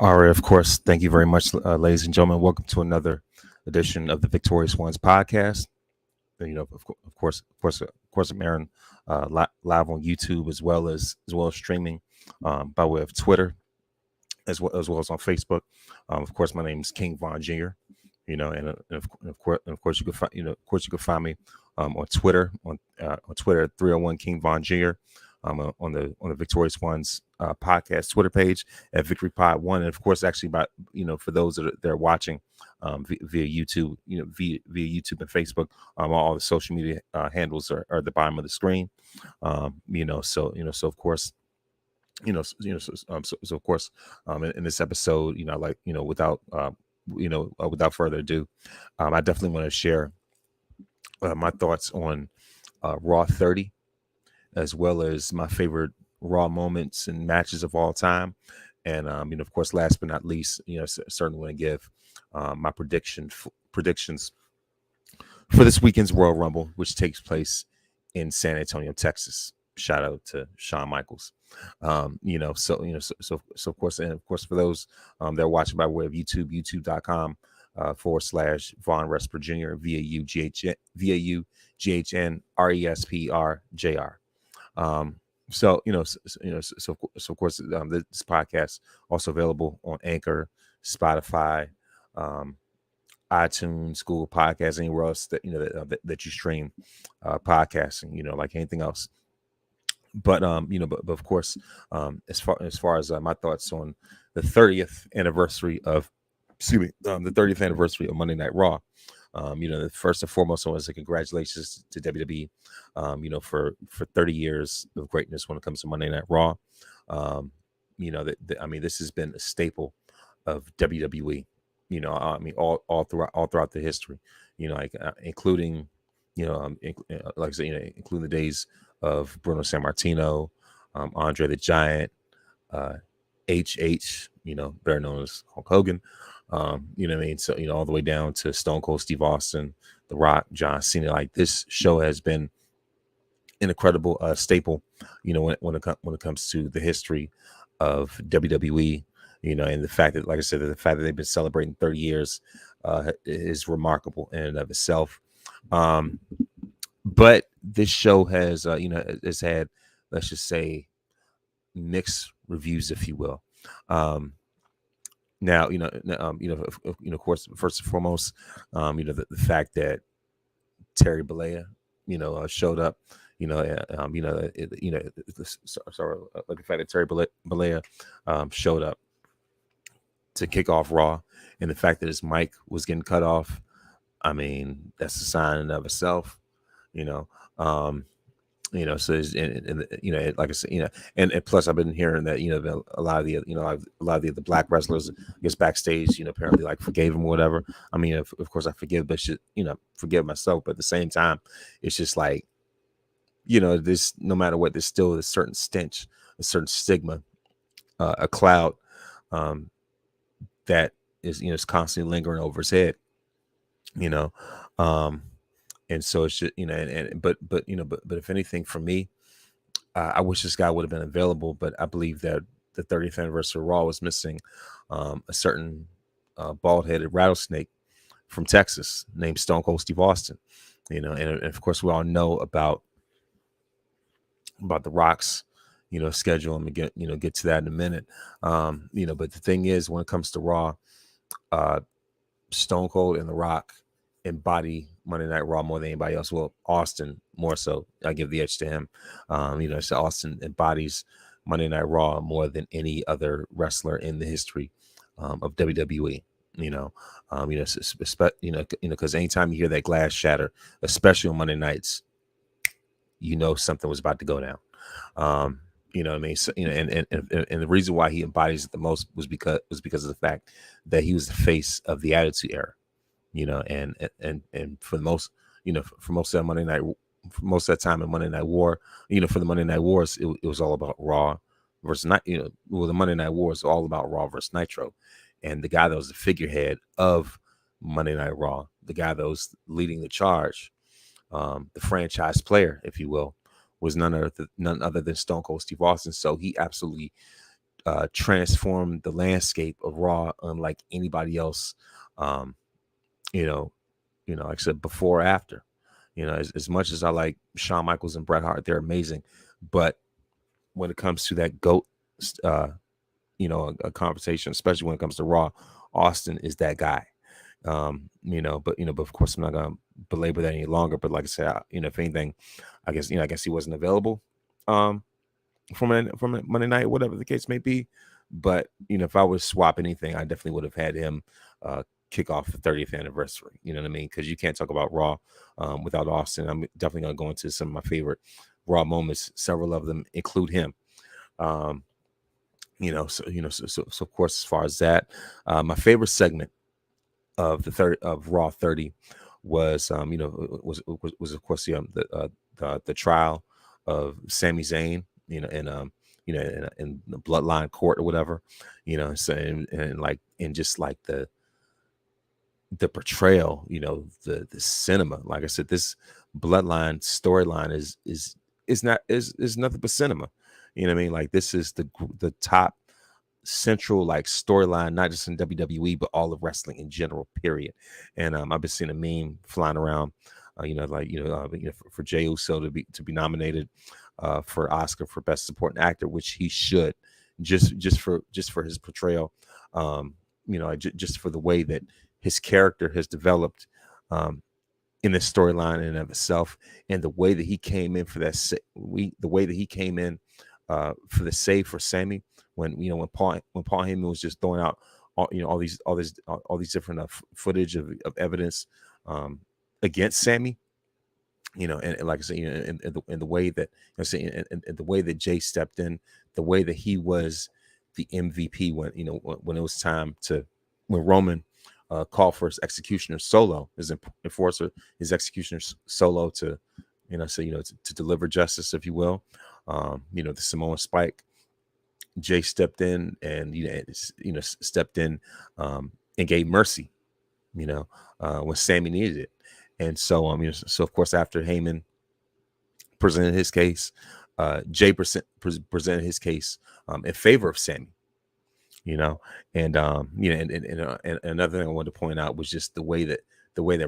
All right, of course. Thank you very much, ladies and gentlemen. Welcome to another edition of the Victorious Ones podcast. Of course, I'm airing live on YouTube as well as streaming by way of Twitter as well as on Facebook. Of course, my name is King Von Jr. And of course, you can find me on Twitter on Twitter at 301 King Von Jr. On the Victorious Ones podcast Twitter page at Victory Pod One, and of course, actually, for those that are watching via YouTube, via YouTube and Facebook, all the social media handles are at the bottom of the screen. So of course, so of course, in this episode, without further ado, I definitely want to share my thoughts on Raw 30, as well as my favorite Raw moments and matches of all time. And, of course, last but not least, certainly want to give my predictions for this weekend's Royal Rumble, which takes place in San Antonio, Texas. Shout out to Shawn Michaels. So of course, for those that are watching by way of YouTube, youtube.com /Von Resper Jr. VAUGHN RESPR JR. So of course, this podcast also available on Anchor, Spotify, iTunes, Google Podcasts, anywhere else that you stream podcasting, like anything else. But of course, as far as my thoughts on the 30th anniversary of Monday Night Raw. The first and foremost, I want to say congratulations to WWE, for 30 years of greatness when it comes to Monday Night Raw. This has been a staple of WWE. All throughout the history. Including, like I said, including the days of Bruno Sammartino, Andre the Giant, HH, better known as Hulk Hogan. So, all the way down to Stone Cold Steve Austin, The Rock, John Cena. Like, this show has been an incredible staple, when it comes to the history of WWE, and the fact that, like I said, the fact that they've been celebrating 30 years is remarkable in and of itself. But this show has had, let's just say, mixed reviews, if you will. Now, of course, first and foremost, the fact that Terry Bollea, showed up, like the fact that Terry Bollea showed up to kick off Raw, and the fact that his mic was getting cut off, that's a sign in and of itself, So like I said, and plus I've been hearing that a lot of the black wrestlers, I guess, backstage, apparently like forgave him or whatever. Of course I forgive, but forgive myself. But at the same time, it's just like, this, no matter what, there's still a certain stench, a certain stigma, a cloud that is constantly lingering over his head, and so it's just, but if anything, for me, I wish this guy would have been available, but I believe that the 30th anniversary of Raw was missing a certain bald-headed rattlesnake from Texas named Stone Cold Steve Austin, and of course we all know about The Rock's schedule, and get to that in a minute. But the thing is, when it comes to Raw, Stone Cold and The Rock embody Monday Night Raw more than anybody else. Well, Austin more so. I give the edge to him. So Austin embodies Monday Night Raw more than any other wrestler in the history of WWE. Because anytime you hear that glass shatter, especially on Monday nights, something was about to go down. So, and the reason why he embodies it the most was because of the fact that he was the face of the Attitude Era. And for the most, for most of that Monday night, for most of that time in Monday Night War, for the Monday Night Wars, it was all about Raw versus Night. The Monday Night War is all about Raw versus Nitro, and the guy that was the figurehead of Monday Night Raw, the guy that was leading the charge, the franchise player, if you will, was none other than Stone Cold Steve Austin. So he absolutely transformed the landscape of Raw unlike anybody else. Um, you know, like I said, before or after. As much as I like Shawn Michaels and Bret Hart, they're amazing. But when it comes to that GOAT, uh, a conversation, especially when it comes to Raw, Austin is that guy. But of course I'm not gonna belabor that any longer. But like I said, if anything, I guess he wasn't available from a Monday night, whatever the case may be. But if I would swap anything, I definitely would have had him kick off the 30th anniversary. You know what I mean? Because you can't talk about Raw without Austin. I'm definitely gonna go into some of my favorite Raw moments. Several of them include him. So of course, as far as that, my favorite segment of of Raw 30 was was of course the trial of Sami Zayn, in the Bloodline court or whatever, so and just like the portrayal, the cinema. Like I said, this Bloodline storyline is nothing but cinema. You know what I mean? Like this is the top central like storyline, not just in WWE but all of wrestling in general. Period. And I've been seeing a meme flying around, for Jey Uso to be nominated for Oscar for Best Supporting Actor, which he should, just for his portrayal. Just for the way that his character has developed in this storyline in and of itself, and the way that he came in for the way that he came in for the save for Sammy when Paul Heyman was just throwing out all these different footage of evidence against Sammy. And like I said, in the way that and the way that Jay stepped in, the way that he was the MVP when it was time when Roman called for his executioner solo, his enforcer, his executioner solo to deliver justice, if you will. The Samoan Spike, Jay stepped in and stepped in and gave mercy, when Sammy needed it. And so so of course after Heyman presented his case, Jay presented his case in favor of Sammy. And another thing I wanted to point out was just the way that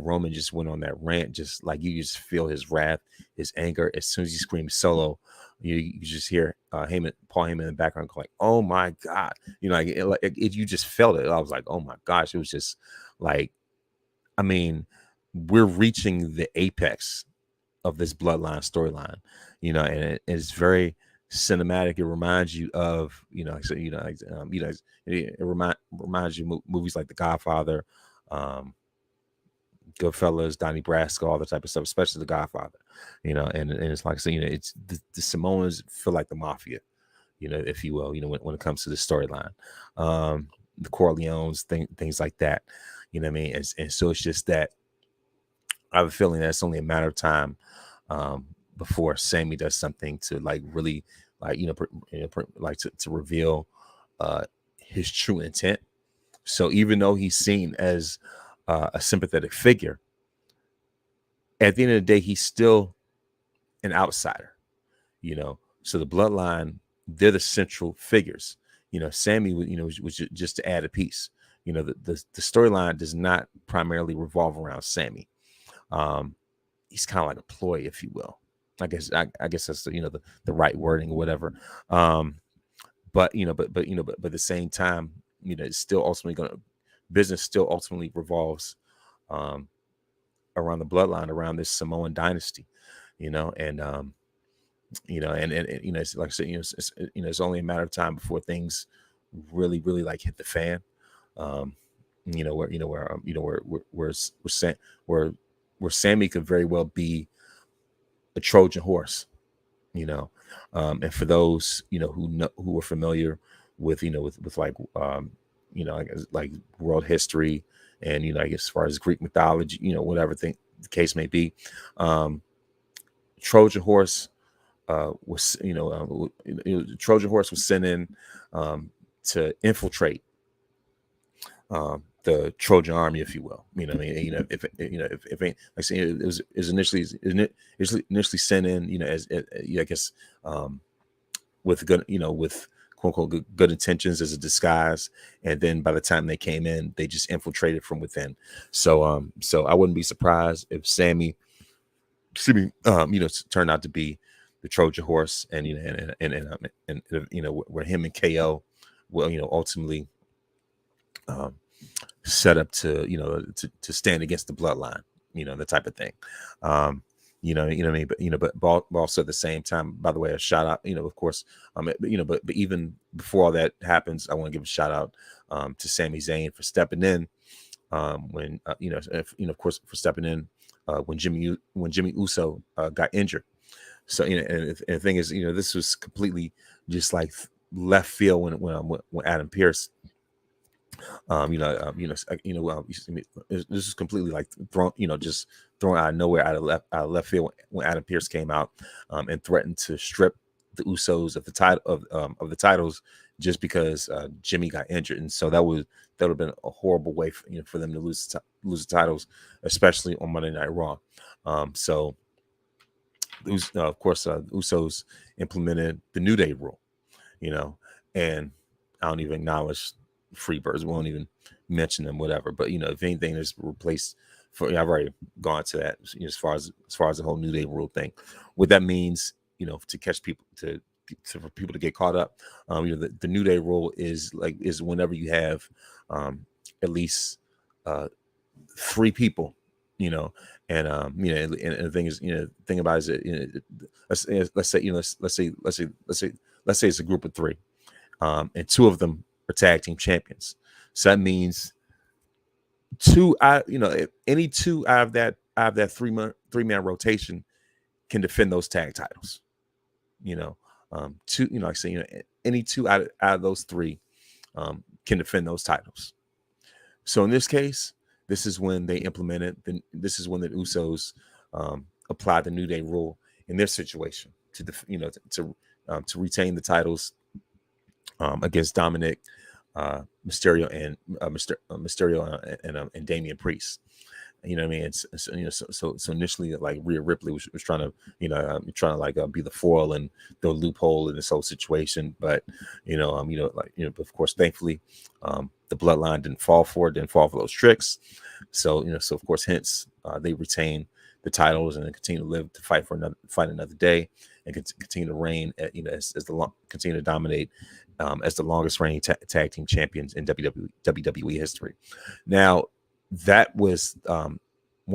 Roman just went on that rant, just like you just feel his wrath, his anger. As soon as he screams solo, you just hear Paul Heyman in the background going, "Oh my God!" You just felt it. I was like, "Oh my gosh!" It was just like, I mean, we're reaching the apex of this Bloodline storyline, and it's very cinematic. It reminds you of, it reminds you movies like The Godfather, Goodfellas, Donnie Brasco, all the type of stuff, especially The Godfather, and it's like, so, it's the Samoans feel like the mafia, if you will, when it comes to the storyline, the Corleones, things like that, what I mean? And so it's just that I have a feeling that it's only a matter of time before Sammy does something to like really like, to reveal his true intent. So even though he's seen as a sympathetic figure, at the end of the day, he's still an outsider, so the Bloodline, they're the central figures. Sammy was just to add a piece. The storyline does not primarily revolve around Sammy. He's kind of like a ploy, if you will. I guess that's the right wording or whatever. But at the same time, it's still ultimately business still ultimately revolves around the Bloodline, around this Samoan dynasty, and it's like I said, it's only a matter of time before things really, really like hit the fan. Where Sammy could very well be a Trojan horse, and for those who are familiar with like like world history and as far as Greek mythology, whatever the case may be, Trojan horse was Trojan horse was sent in to infiltrate the Trojan army, if you will. If like I say, it was initially sent in, as I guess with good, with quote unquote good intentions as a disguise, and then by the time they came in, they just infiltrated from within. So I wouldn't be surprised if Sammy, turned out to be the Trojan horse, and where him and KO will ultimately set up to stand against the bloodline, the type of thing. What I mean, but also at the same time, by the way, a shout out, of course, but even before all that happens, I want to give a shout out to Sami Zayn for stepping in when of course, for stepping in when Jimmy Uso got injured. So and the thing is, this was completely just like left field when Adam Pearce, this is completely like thrown, just thrown out of nowhere, out of left field when Adam Pearce came out and threatened to strip the Usos of the title of the titles just because Jimmy got injured, and so that would have been a horrible way for them to lose the titles, especially on Monday Night Raw. So of course, Usos implemented the New Day rule, and I don't even acknowledge Freebirds. We won't even mention them, whatever. But if anything is replaced I've already gone to that as far as the whole New Day rule thing. What that means, to catch people for people to get caught up. The New Day rule is whenever you have at least 3 people, and the thing is, thing about it is, let's say it's a group of 3, and 2 of them are tag team champions. So that means any 2 out of that 3-man rotation can defend those tag titles. Any 2 out of those 3 can defend those titles. So in this case, this is when they implemented this is when the Usos applied the New Day rule in this situation to retain the titles against Dominic, Mysterio, and and Damian Priest. You know what I mean? It's so initially, like, Rhea Ripley was trying to be the foil and the loophole in this whole situation, but but of course, thankfully, the bloodline didn't fall for those tricks. So of course, hence they retain the titles and then continue to live to fight another day, and continue to reign continue to dominate as the longest reigning tag team champions in WWE history. Now, that was one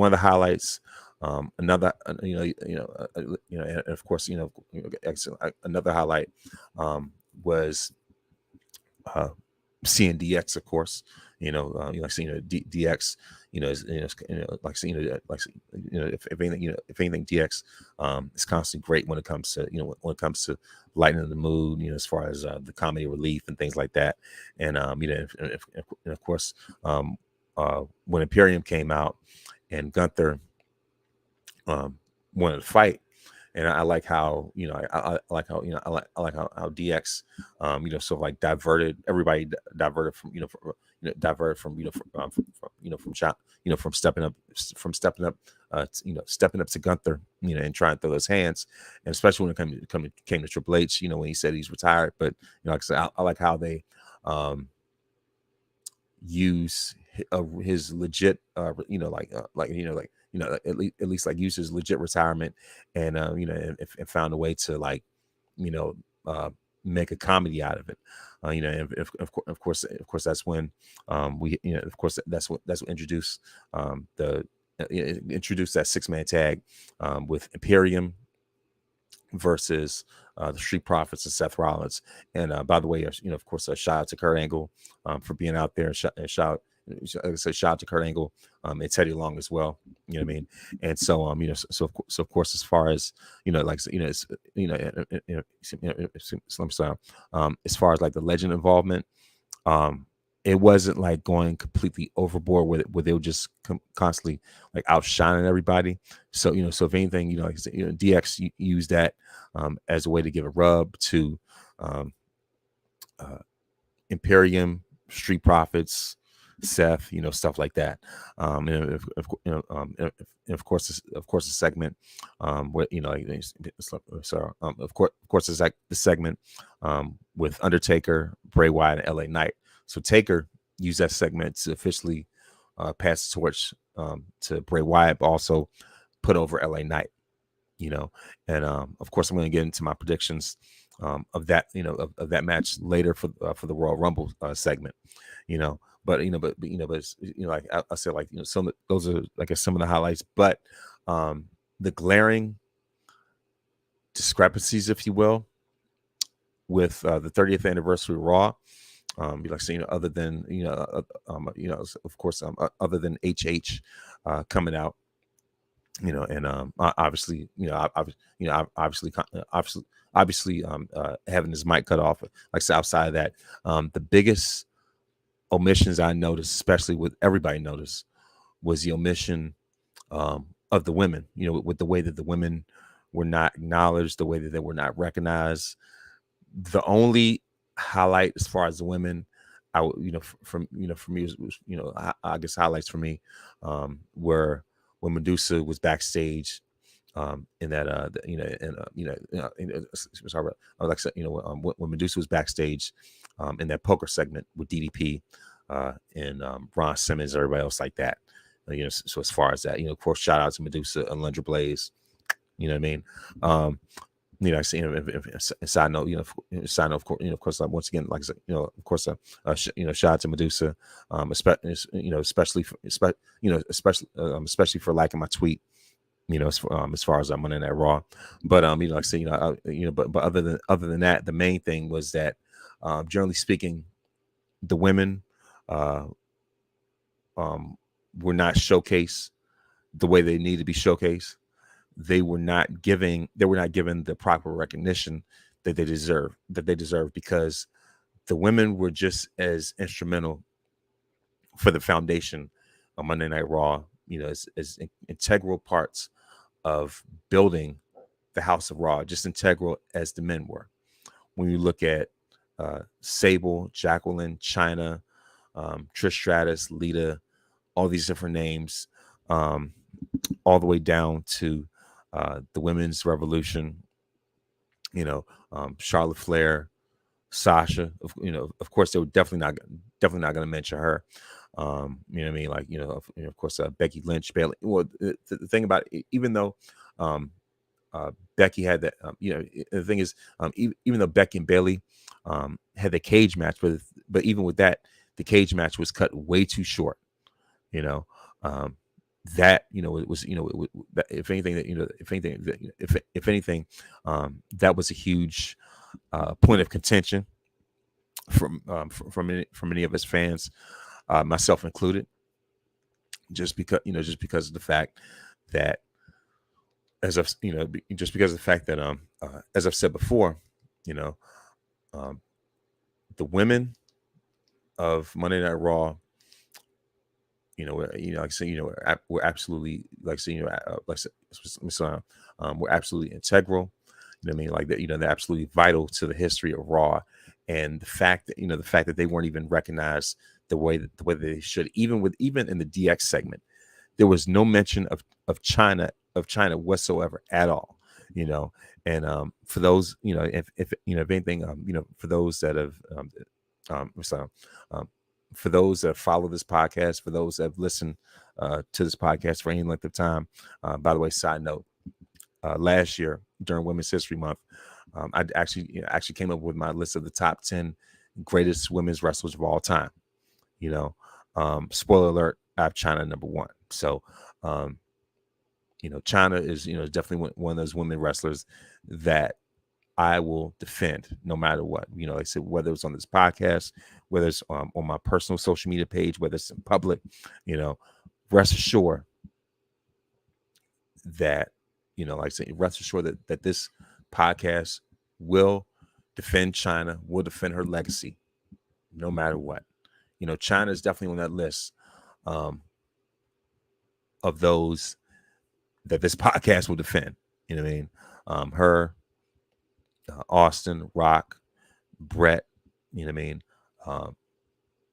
of the highlights. Another, and of course, another highlight was seeing DX, of course. DX, if anything, DX is constantly great when it comes to lightening the mood, as far as the comedy relief and things like that. And and of course, when Imperium came out and Gunther wanted to fight, and I like how I like how DX sort of like diverted everybody, diverted from from stepping up to Gunther, and trying to throw those hands, and especially when it came to Triple H, when he said he's retired. But like I said, I like how they use his legit at least like use his legit retirement, and and found a way to make a comedy out of it. And of course that's when that's what introduced introduced that 6-man tag with Imperium versus the Street Profits and Seth Rollins. And by the way, of course, a shout out to Kurt Angle for being out there, and shout out to Kurt Angle and Teddy Long as well. You know what I mean? And so so of course, as far as as far as like the legend involvement, it wasn't like going completely overboard with it, where they were just constantly like outshining everybody. So so if anything, DX used that as a way to give a rub to Imperium, Street Profits, Seth, stuff like that. Of course, the segment where of course, it's like the segment with Undertaker, Bray Wyatt, and LA Knight. So Taker used that segment to officially pass the torch to Bray Wyatt, but also put over LA Knight. And of course, I'm going to get into my predictions of that, of that match later for the Royal Rumble segment. But it's, like I said, like those are, I guess, some of the highlights. But the glaring discrepancies, if you will, with the 30th anniversary Raw, other than of course, other than HH coming out, obviously, obviously, having his mic cut off. Like I said, outside of that, the biggest omissions I noticed, especially with everybody noticed, was the omission of the women. With the way that the women were not acknowledged, the way that they were not recognized. The only highlight as far as the women, for me, was I guess highlights for me were when Medusa was backstage in that sorry, like I said, when Medusa was backstage in that poker segment with DDP and Ron Simmons, everybody else like that. So as far as that, of course, shout out to Medusa and Alundra Blaze. You know what I mean? I see. Side note, of course, once again, like I said, of course, shout out to Medusa, especially for liking my tweet, as far as I'm on that Raw. But like I said, but other than that, the main thing was that, generally speaking, the women were not showcased the way they need to be showcased. They were not given the proper recognition that they deserve, because the women were just as instrumental for the foundation of Monday Night Raw, as integral parts of building the House of Raw, just integral as the men were. When you look at Sable, Jacqueline, Chyna, Trish Stratus, Lita, all these different names, all the way down to the Women's Revolution, Charlotte Flair, Sasha, of course, they were definitely not going to mention her. You know what I mean? Like, of course, Becky Lynch, Bayley. Well, the thing about it, even though Becky had that, the thing is, even though Becky and Bayley had the cage match, but even with that, the cage match was cut way too short. That it was if anything, that was a huge point of contention from many of us fans, myself included, just because of the fact that, as I've said before, the women of Monday Night Raw, like I say, we're absolutely, like I say, we're absolutely integral. You know what I mean? Like that, they're absolutely vital to the history of Raw, and the fact that they weren't even recognized the way that they should, even in the DX segment, there was no mention of Chyna whatsoever at all. And for those, if anything, for those that have for those that follow this podcast, for those that have listened to this podcast for any length of time. By the way, side note, last year during Women's History Month, I actually came up with my list of the top 10 greatest women's wrestlers of all time. Spoiler alert, I have Chyna number one. So, Chyna is, definitely one of those women wrestlers that I will defend no matter what. Like I said, whether it's on this podcast, whether it's on my personal social media page, whether it's in public, rest assured that, like I said, rest assured that this podcast will defend Chyna, will defend her legacy, no matter what. Chyna is definitely on that list of those that this podcast will defend. You know what I mean? Her, Austin, Rock, Brett, you know what I mean?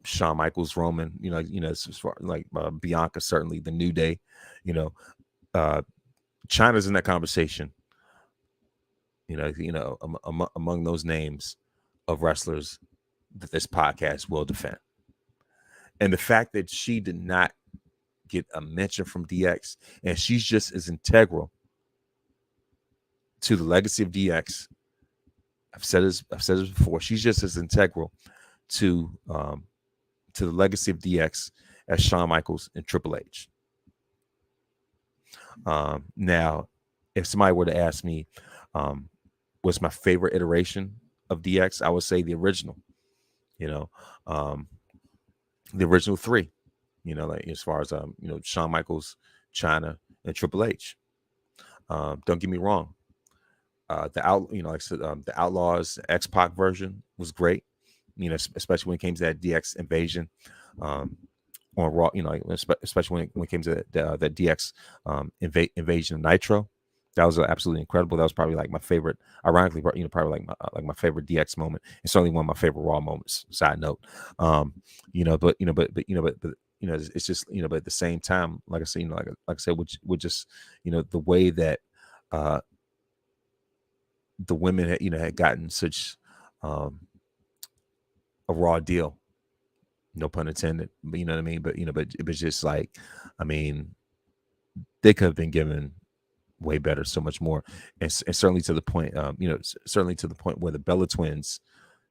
Shawn Michaels, Roman, as far like Bianca, certainly the New Day, you know, uh, China's in that conversation. Among those names of wrestlers that this podcast will defend, and the fact that she did not get a mention from DX, and she's just as integral to the legacy of DX. I've said this before. She's just as integral to the legacy of DX as Shawn Michaels and Triple H. Now, if somebody were to ask me, what's my favorite iteration of DX, I would say the original. The original three. Like as far as Shawn Michaels, China, and Triple H. Don't get me wrong. Like I said, the Outlaws X-Pac version was great. Especially when it came to that DX invasion on Raw. Especially when it came to that DX invasion of Nitro. That was absolutely incredible. That was probably like my favorite. Ironically, probably like my favorite DX moment, and certainly one of my favorite Raw moments. Side note, it's just but at the same time, like I said, like I said, would just the way that the women had gotten such a raw deal, no pun intended, but you know what I mean. But but it was just like, I mean, they could have been given way better, so much more, and certainly to the point, certainly to the point where the Bella Twins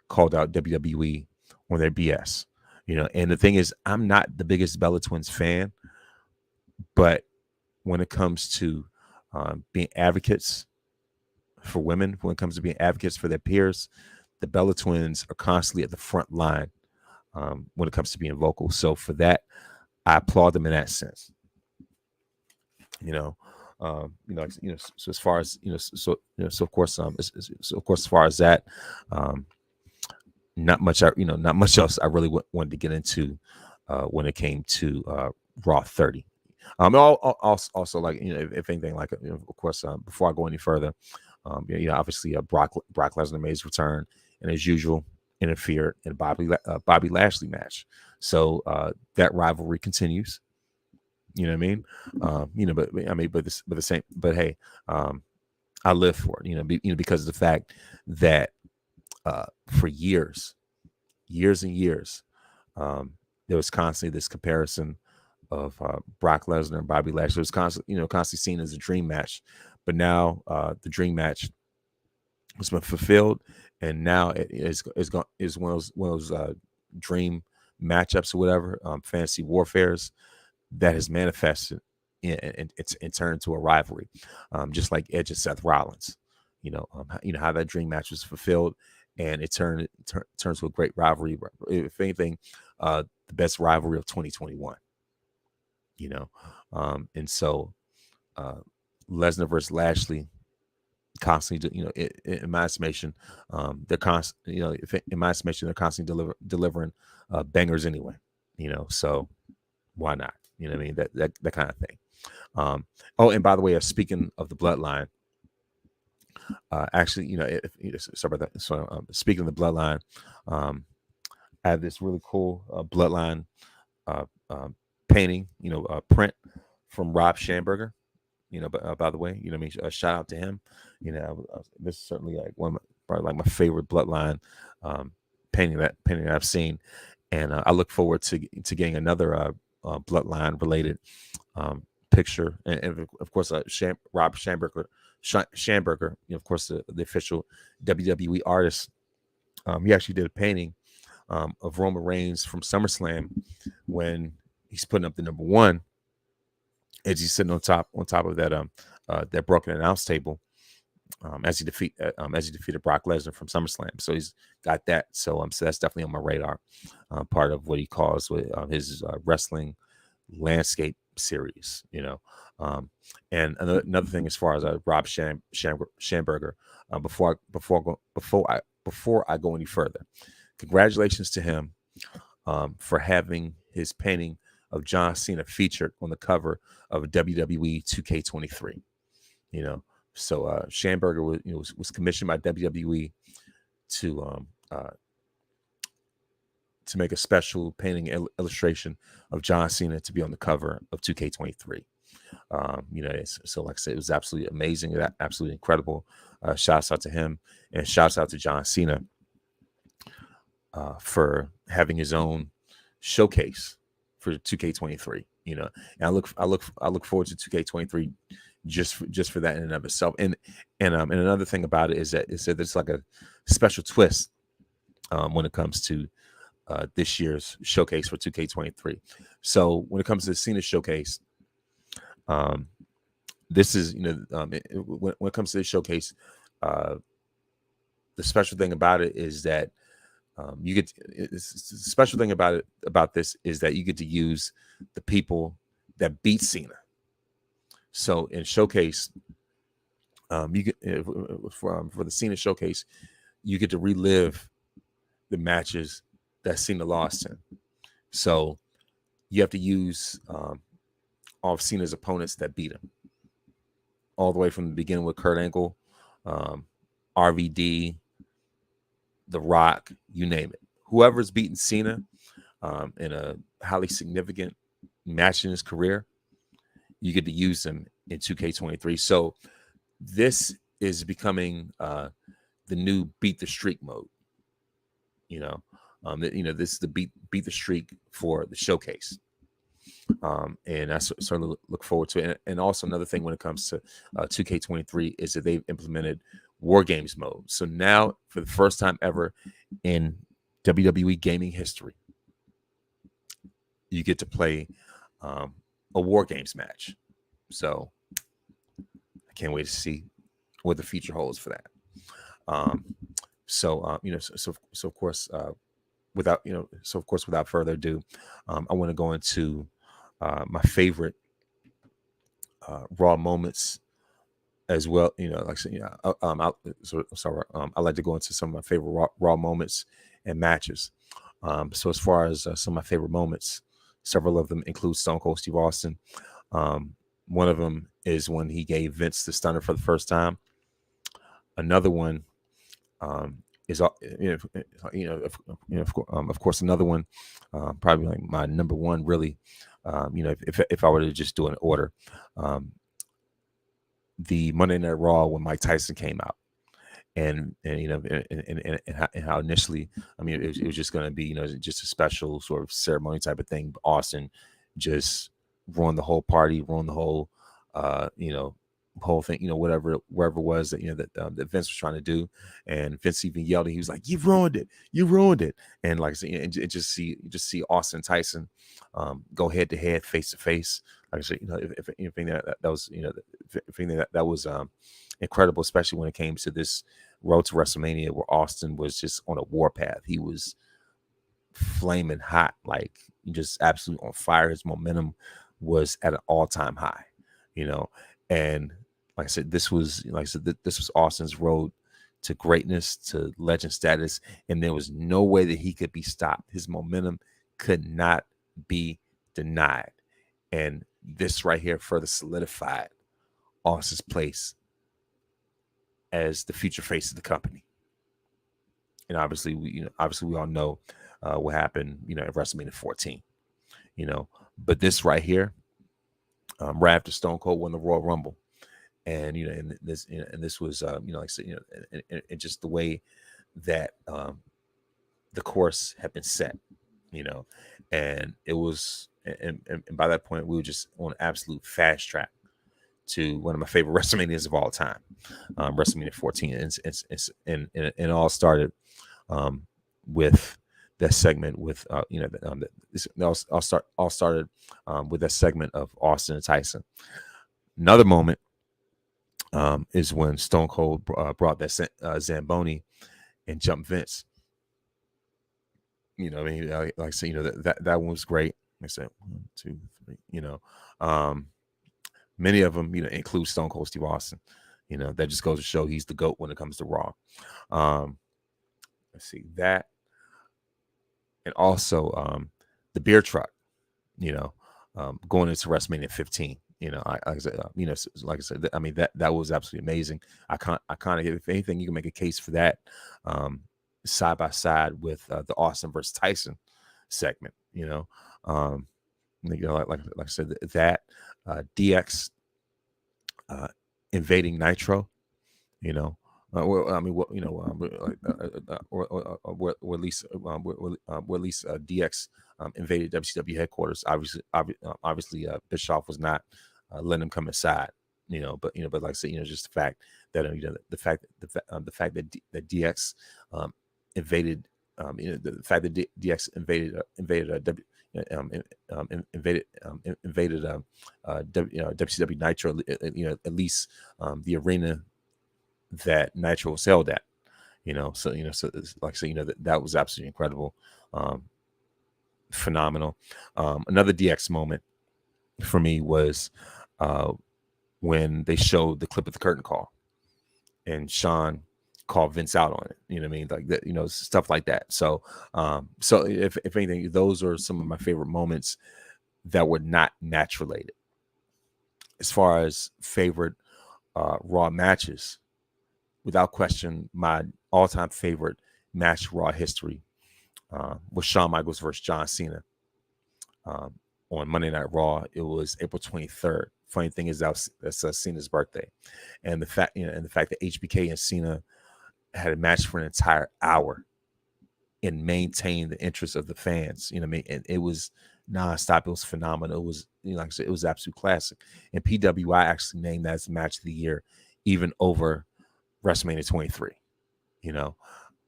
called out WWE on their BS. And the thing is, I'm not the biggest Bella Twins fan, but when it comes to being advocates for women, when it comes to being advocates for their peers, the Bella Twins are constantly at the front line when it comes to being vocal. So for that, I applaud them in that sense. So as far as so of course, as far as that, not much else I really wanted to get into when it came to Raw 30. Also, like if anything, like of course, before I go any further, obviously Brock Lesnar made his return, and as usual, interfered in Bobby Lashley match. So that rivalry continues. You know what I mean? But hey, I live for it. Because of the fact that for years and years, there was constantly this comparison of Brock Lesnar and Bobby Lashley. It was constantly seen as a dream match, but now the dream match has been fulfilled, and now it is one of those dream matchups or whatever, fantasy warfares that has manifested and turned into a rivalry, just like Edge and Seth Rollins. How that dream match was fulfilled, and it turns to a great rivalry. If anything, the best rivalry of 2021. And so Lesnar versus Lashley constantly, in my estimation, they're in my estimation, they're constantly delivering bangers anyway. So why not? You know what I mean? That kind of thing. And by the way, speaking of the bloodline, actually, sorry about that. So, speaking of the bloodline, I have this really cool bloodline painting, print from Rob Schamberger. But by the way, shout out to him. This is certainly like probably like my favorite bloodline painting that I've seen, and I look forward to getting another bloodline related picture, and of course, Rob Schamberger, of course, the official WWE artist. He actually did a painting of Roman Reigns from SummerSlam when he's putting up the number one, as he's sitting on top of that broken announce table, as he defeated Brock Lesnar from SummerSlam. So he's got that. So that's definitely on my radar. Part of what he calls with his wrestling landscape series. And another thing as far as Rob Schamberger, before I go any further, congratulations to him for having his painting of John Cena featured on the cover of WWE 2K23. So Schamberger was commissioned by WWE to to make a special painting illustration of John Cena to be on the cover of 2K23. So like I said, it was absolutely amazing, absolutely incredible. Shouts out to him, and shouts out to John Cena for having his own showcase for 2K23. And I look forward to 2K23 just for that in and of itself. And another thing about it is that there's like a special twist when it comes to this year's showcase for 2K23. So when it comes to the Cena showcase, this is when it comes to this showcase, the special thing about it is that the special thing about this is that you get to use the people that beat Cena. So in showcase, you get for the Cena showcase, you get to relive the matches that Cena lost in. So you have to use all of Cena's opponents that beat him, all the way from the beginning with Kurt Angle, RVD, The Rock, you name it. Whoever's beaten Cena in a highly significant match in his career, you get to use them in 2K23. So this is becoming the new beat the streak mode. This is the beat the streak for the showcase. And I certainly look forward to it. And also another thing when it comes to 2K23 is that they've implemented War Games mode. So now, for the first time ever in WWE gaming history, you get to play a War Games match. So I can't wait to see what the future holds for that. So of course, without further ado, I want to go into my favorite Raw moments as well. I like to go into some of my favorite Raw moments and matches. So as far as some of my favorite moments, several of them include Stone Cold Steve Austin. One of them is when he gave Vince the stunner for the first time. Another one is of course, another one, probably like my number one, really. If I were to just do an order, the Monday Night Raw when Mike Tyson came out, and how initially, it was just going to be just a special sort of ceremony type of thing. But Austin just ruined the whole party, ruined the whole whole thing, wherever it was that that Vince was trying to do. And Vince even yelled, and he was like, "You ruined it." And like I said, and just see Austin Tyson go head to head, face to face. Like I said, that was incredible, especially when it came to this road to WrestleMania, where Austin was just on a warpath. He was flaming hot, like just absolutely on fire. His momentum was at an all-time high, and like I said, this was Austin's road to greatness, to legend status, and there was no way that he could be stopped. His momentum could not be denied, and this right here further solidified Austin's place as the future face of the company. And obviously, we all know what happened, at WrestleMania 14. But this right here, right after Stone Cold won the Royal Rumble. And this was like I said, and just the way that the course had been set, and it was, and by that point we were just on absolute fast track to one of my favorite WrestleManias of all time, WrestleMania 14, and it all started with that segment with all started with that segment of Austin and Tyson. Another moment is when Stone Cold brought that Zamboni and jumped Vince. Like I said, that one was great. I said 1, 2, 3. Many of them, include Stone Cold Steve Austin. That just goes to show he's the GOAT when it comes to Raw. Let's see that, and also the beer truck. Going into WrestleMania 15. Like I said, that was absolutely amazing. I kind of, if anything, you can make a case for that side by side with the Austin versus Tyson segment. Like I said, that DX invading Nitro. Well, I mean, what or at least DX invaded WCW headquarters. Obviously, Bischoff was not letting him come inside. But like I said, just the fact that the fact that DX invaded, the fact that DX invaded WCW Nitro, at least the arena that Nitro was held at. So like I said, that was absolutely incredible, phenomenal. Another DX moment for me was when they showed the clip of the curtain call, and Sean called Vince out on it. You know what I mean? Like that, stuff like that. So, so if anything, those are some of my favorite moments that were not match related. As far as favorite Raw matches, without question, my all-time favorite match Raw history was Shawn Michaels versus John Cena on Monday Night Raw. It was April 23rd. Funny thing is that's Cena's birthday, and the fact that HBK and Cena had a match for an entire hour and maintained the interest of the fans. You know what I mean? And it was nonstop. It was phenomenal. It was, like I said, it was absolute classic. And PWI actually named that as the match of the year, even over WrestleMania 23. And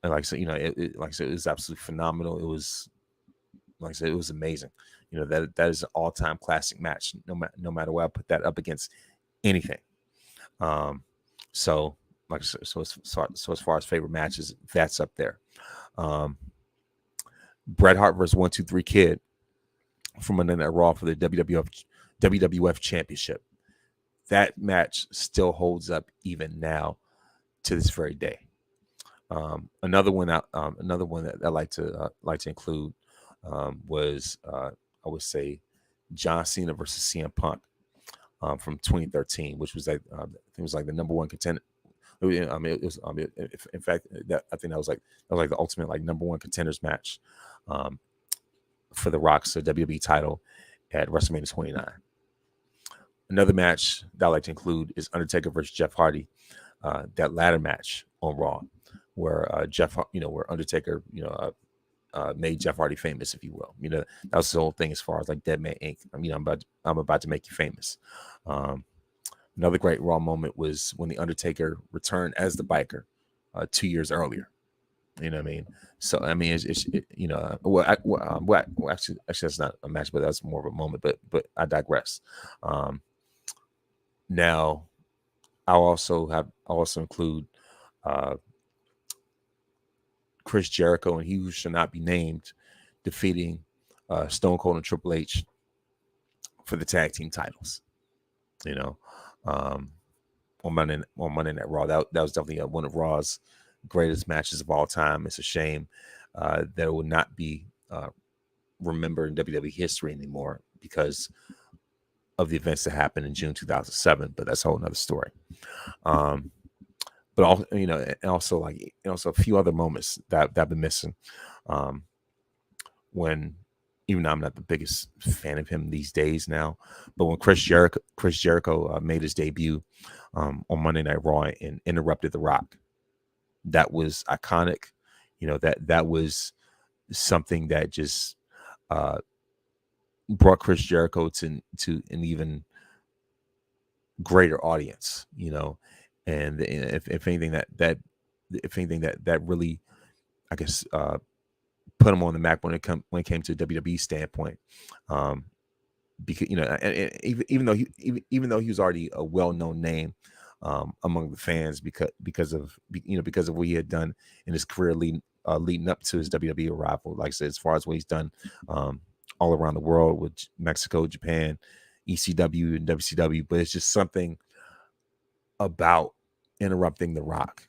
like I said, it was absolutely phenomenal. It was, like I said, it was amazing. That is an all-time classic match. No matter what I put that up against anything. So like I said, so as far as favorite matches, that's up there. Bret Hart versus 1-2-3 Kid from Monday Night Raw for the WWF Championship. That match still holds up even now to this very day. Another one that I like to include was I would say John Cena versus CM Punk from 2013, which was like I think it was like the number one contender. I mean, it was. In fact, I think that was like the ultimate like number one contenders match for the Rock's WWE title at WrestleMania 29. Another match that I like to include is Undertaker versus Jeff Hardy. That ladder match on Raw, where where Undertaker, made Jeff Hardy famous, if you will. That was the whole thing as far as like Dead Man Inc. I'm about to make you famous. Another great Raw moment was when the Undertaker returned as the biker 2 years earlier. You know what I mean? So I mean, actually, that's not a match, but that's more of a moment. But I digress. Now, I'll also include Chris Jericho and He Who Shall Not Be Named defeating Stone Cold and Triple H for the tag team titles. On Monday Night Raw. That was definitely one of Raw's greatest matches of all time. It's a shame that it will not be remembered in WWE history anymore because of the events that happened in June 2007. But that's a whole nother story. But also a few other moments that I've been missing. When, even though I'm not the biggest fan of him these days now, but when Chris Jericho made his debut on Monday Night Raw and interrupted The Rock, that was iconic. That was something that just brought Chris Jericho to an even greater audience. And if anything that really, I guess, put him on the map when it came to WWE standpoint, because and even though he was already a well-known name among the fans because of what he had done in his career leading up to his WWE arrival. Like I said, as far as what he's done all around the world with Mexico, Japan, ECW, and WCW, but it's just something about interrupting The Rock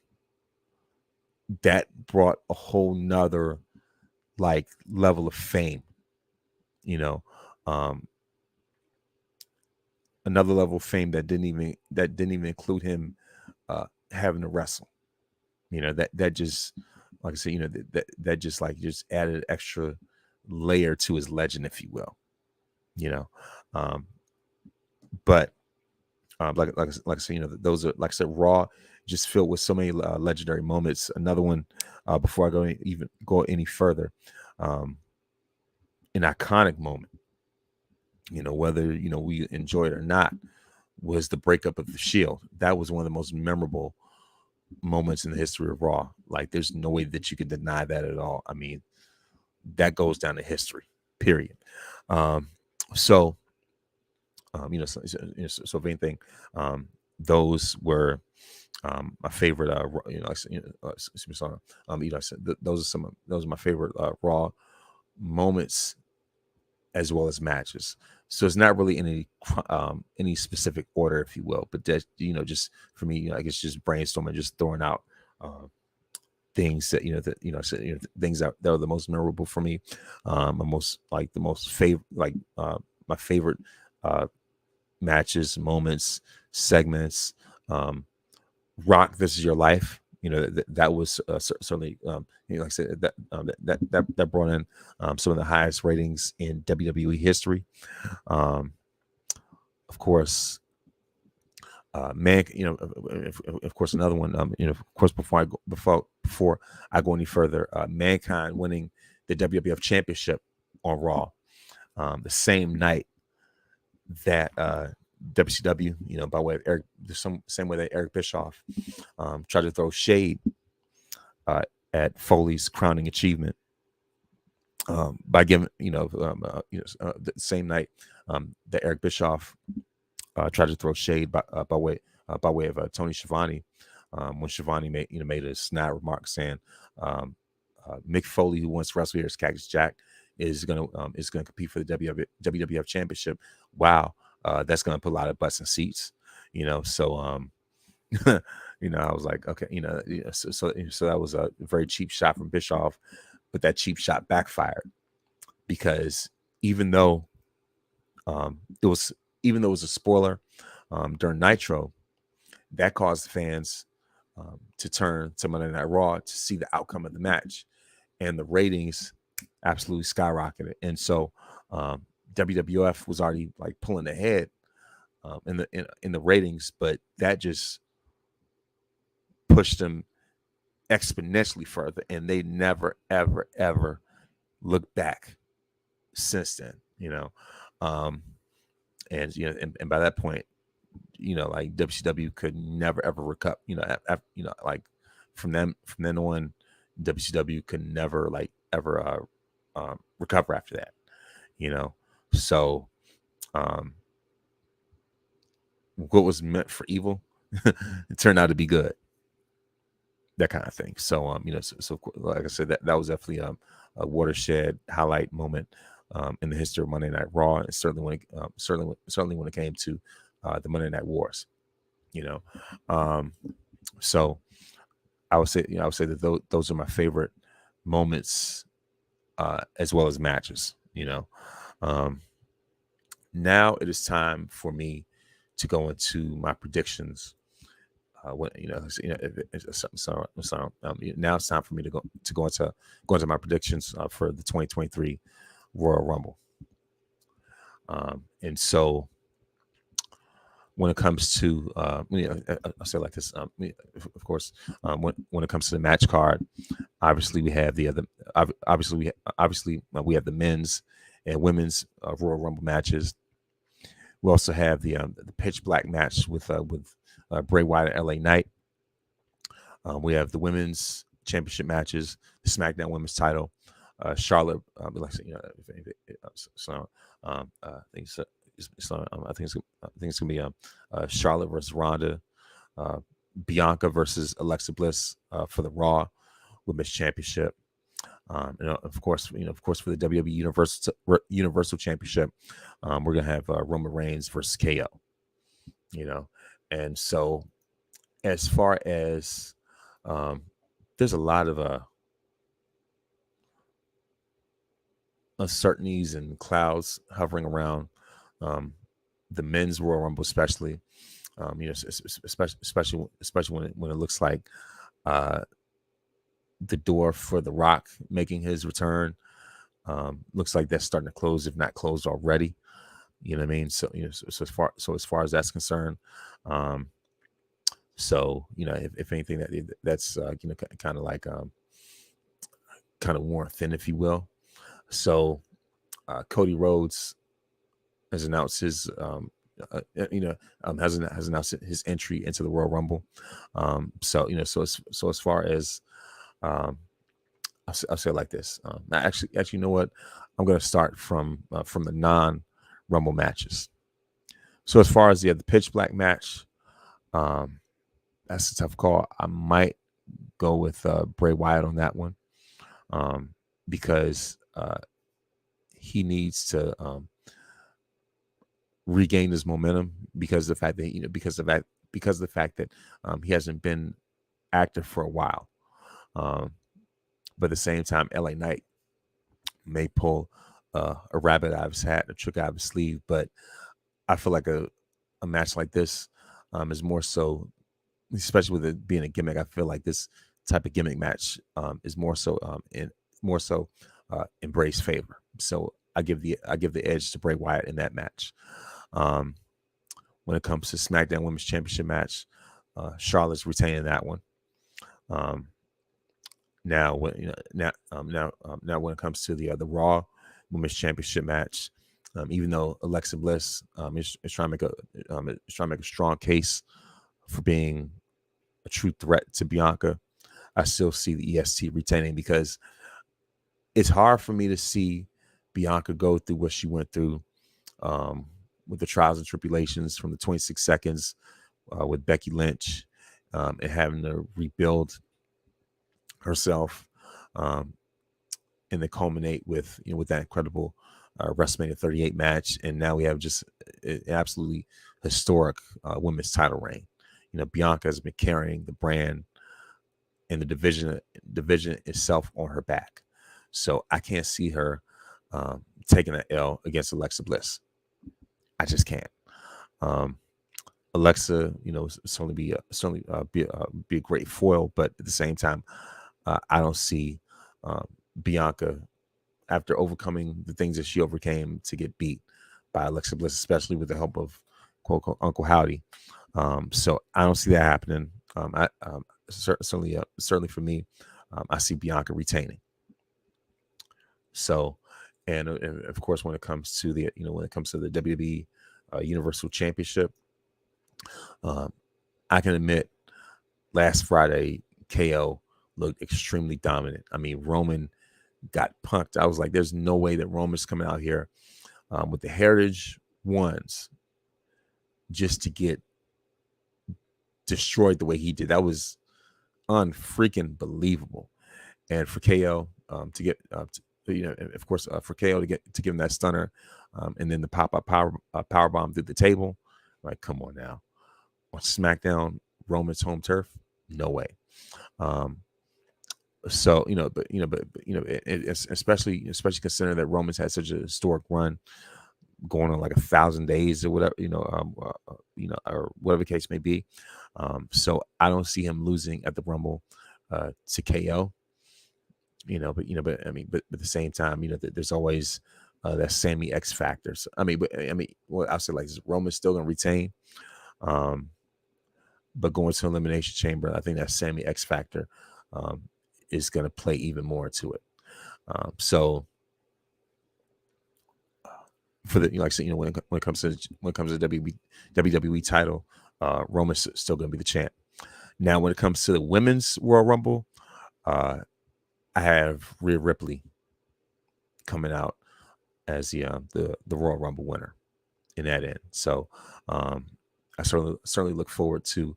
that brought a whole nother like level of fame, another level of fame that didn't even include him having to wrestle. That just, like I said, that just added extra layer to his legend, if you will. You know, um, but like I said, those are, like I said, Raw just filled with so many legendary moments. Another one, before I even go any further, um, an iconic moment, whether we enjoy it or not, was the breakup of the Shield. That was one of the most memorable moments in the history of Raw. Like, there's no way that you can deny that at all. I mean, that goes down to history, period. Um, so, so if anything, those were my favorite. Those are my favorite Raw moments as well as matches. So it's not really any specific order, if you will, but that, just for me, I guess just brainstorming, just throwing out things that things that are the most memorable for me. The most favorite, my favorite matches, moments, segments. Rock, This Is Your Life. That was certainly, like I said, that brought in some of the highest ratings in WWE history. Of course, man, of course, another one. Of course, before I go any further, Mankind winning the WWF Championship on Raw, the same night that WCW, by way of same way that Eric Bischoff tried to throw shade at Foley's crowning achievement, by giving, the same night that Eric Bischoff tried to throw shade by way of Tony Schiavone, when Schiavone made a snide remark saying Mick Foley, who once wrestled here as Cactus Jack, is gonna compete for the WWF Championship. Wow, that's gonna put a lot of butts in seats, So I was like, okay, so that was a very cheap shot from Bischoff, but that cheap shot backfired, because even though it was a spoiler during Nitro, that caused fans to turn to Monday Night Raw to see the outcome of the match, and the ratings absolutely skyrocketed. And so WWF was already like pulling ahead in the ratings, but that just pushed them exponentially further, and they never ever ever looked back since then. And by that point, like WCW could never ever recover. Like from then on, WCW could never like ever recover after that. So what was meant for evil, it turned out to be good. That kind of thing. So so like I said, that was definitely a watershed highlight moment in the history of Monday Night Raw, and certainly when it came to the Monday Night Wars. So I would say that those are my favorite moments, as well as matches. Now it is time for me to go into my predictions. Now it's time for me to go into my predictions for the 2023 Royal Rumble. And so when it comes to I'll say it like this, of course, when it comes to the match card, obviously we have we have the men's and women's Royal Rumble matches. We also have the pitch black match with Bray Wyatt and LA Knight. We have the women's championship matches, the SmackDown Women's title, Charlotte. I think it's gonna be Charlotte versus Ronda, Bianca versus Alexa Bliss for the Raw Women's Championship. And of course, for the WWE Universal Championship, we're gonna have Roman Reigns versus KO. And so as far as there's a lot of uncertainties and clouds hovering around the men's Royal Rumble, especially when it looks like the door for The Rock making his return Looks like that's starting to close, if not closed already. You know what I mean? So as far as that's concerned, um, so if anything, that's kind of like kind of worn thin, if you will. So Cody Rhodes has announced his has announced his entry into the Royal Rumble. So as far as um, I'll say it like this. Actually, you know what? I'm going to start from the non-Rumble matches. So as far as the pitch black match, that's a tough call. I might go with Bray Wyatt on that one, because he needs to regain his momentum, because of the fact that because of the fact that he hasn't been active for a while. But at the same time, LA Knight may pull a rabbit out of his hat, a trick out of his sleeve. But I feel like a match like this is more so, especially with it being a gimmick. I feel like this type of gimmick match is more so in Bray's favor. So I give the edge to Bray Wyatt in that match. When it comes to SmackDown Women's Championship match, Charlotte's retaining that one. Now when when it comes to the Raw Women's Championship match, even though Alexa Bliss is trying to make a strong case for being a true threat to Bianca, I still see the EST retaining, because it's hard for me to see Bianca go through what she went through with the trials and tribulations from the 26 seconds with Becky Lynch, and having to rebuild herself, and then culminate with that incredible WrestleMania 38 match, and now we have just an absolutely historic women's title reign. Bianca has been carrying the brand and the division itself on her back, so I can't see her taking an L against Alexa Bliss. I just can't. Alexa, certainly be a great foil, but at the same time, I don't see Bianca, after overcoming the things that she overcame, to get beat by Alexa Bliss, especially with the help of quote unquote Uncle Howdy. So I don't see that happening. Certainly for me, I see Bianca retaining. So, and of course, when it comes to the WWE Universal Championship, I can admit last Friday KO looked extremely dominant. I mean, Roman got punked. I was like, there's no way that Roman's coming out here with the Heritage ones just to get destroyed the way he did. That was unfreaking believable. And for KO to get of course, for KO to give him that stunner, and then the pop-up power bomb through the table, like, come on now. On SmackDown, Roman's home turf, no way. So especially considering that Roman's had such a historic run, going on like 1,000 days or whatever, or whatever the case may be. So I don't see him losing at the Rumble to KO. But at the same time, there's always that Sammy X factor. So, I'll say like this, Roman's still gonna retain, but going to Elimination Chamber, I think that Sammy X factor is gonna play even more into it. So for the when it comes to the WWE title, Roman's still gonna be the champ. Now, when it comes to the Women's Royal Rumble, I have Rhea Ripley coming out as the Royal Rumble winner in that end. So I certainly look forward to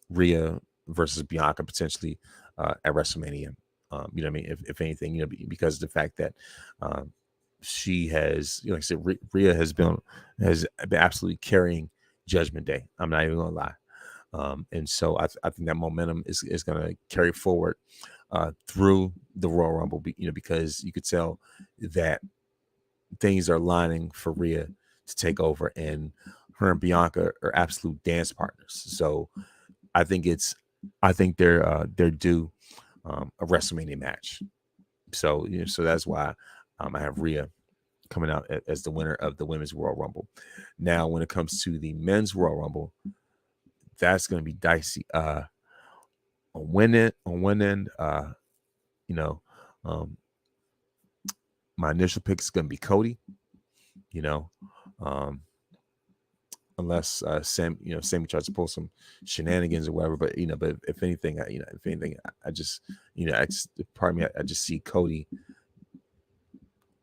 Rhea versus Bianca potentially at WrestleMania. If anything, because of the fact that she has, like I said, Rhea has been absolutely carrying Judgment Day. I'm not even gonna lie. And so I think that momentum is going to carry forward through the Royal Rumble, because you could tell that things are lining for Rhea to take over, and her and Bianca are absolute dance partners. So I think they're due a WrestleMania match. So so that's why I have Rhea coming out as the winner of the Women's Royal Rumble. Now, when it comes to the Men's Royal Rumble, that's going to be dicey. On one end, you know, um, my initial pick is going to be Cody. You know, um, unless Sammy tries to pull some shenanigans or whatever. But but if anything, I just, part of me, I just see Cody.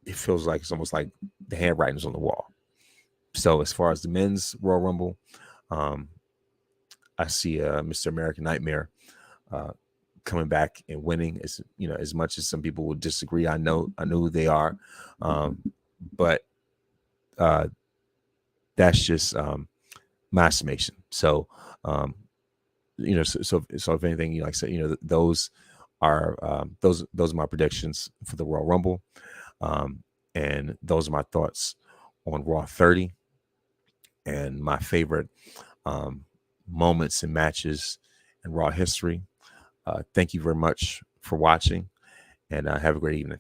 It feels like it's almost like the handwriting's on the wall. So as far as the Men's Royal Rumble, I see Mr. American Nightmare coming back and winning. As as much as some people will disagree, I know who they are, but that's just my estimation. So so if anything, like I said, those are those are my predictions for the Royal Rumble, and those are my thoughts on Raw 30 and my favorite moments and matches in Raw history. Thank you very much for watching, and have a great evening.